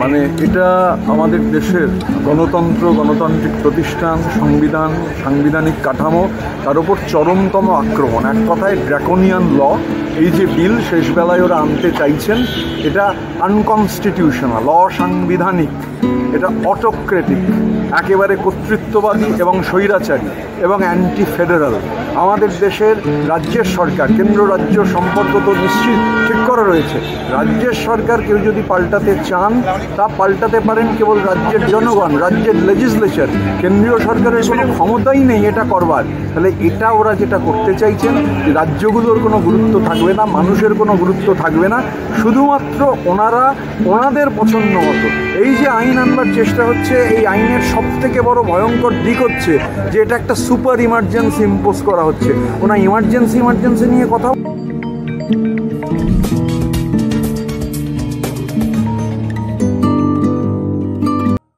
মানে এটা আমাদের দেশের গণতন্ত্র, গণতান্ত্রিক প্রতিষ্ঠান, সংবিধান, সাংবিধানিক কাঠামো, তার উপর চরমতম আক্রমণ। এক কথায় ড্রাকোনিয়ান ল। এই যে বিল শেষ বেলায় ওরা আনতে চাইছেন, এটা আনকনস্টিটিউশনাল, অসাংবিধানিক, এটা অটোক্রেটিক, একেবারে কর্তৃত্ববাদী এবং স্বৈরাচারী এবং অ্যান্টি ফেডারাল। আমাদের দেশের রাজ্যের সরকার, কেন্দ্র রাজ্য সম্পর্ক তো নিশ্চিত ঠিক করা রয়েছে। রাজ্যের সরকার কেউ যদি পাল্টাতে চান, তা পাল্টাতে পারেন কেবল রাজ্যের জনগণ, রাজ্যের লেজিসলেচার। কেন্দ্রীয় সরকারের কোনো ক্ষমতাই নেই এটা করবার। তাহলে এটা ওরা যেটা করতে চাইছেন, রাজ্যগুলোর কোনো গুরুত্ব থাকবে না, মানুষের কোনো গুরুত্ব থাকবে না, শুধুমাত্র ওনারা ওনাদের পছন্দ মতো এই যে আইন আনবার চেষ্টা হচ্ছে। এই আইনের সবথেকে বড় ভয়ঙ্কর দিক হচ্ছে যে এটা একটা সুপার ইমার্জেন্সি ইম্পোজ করা হচ্ছে। ওনা ইমার্জেন্সি নিয়ে কথা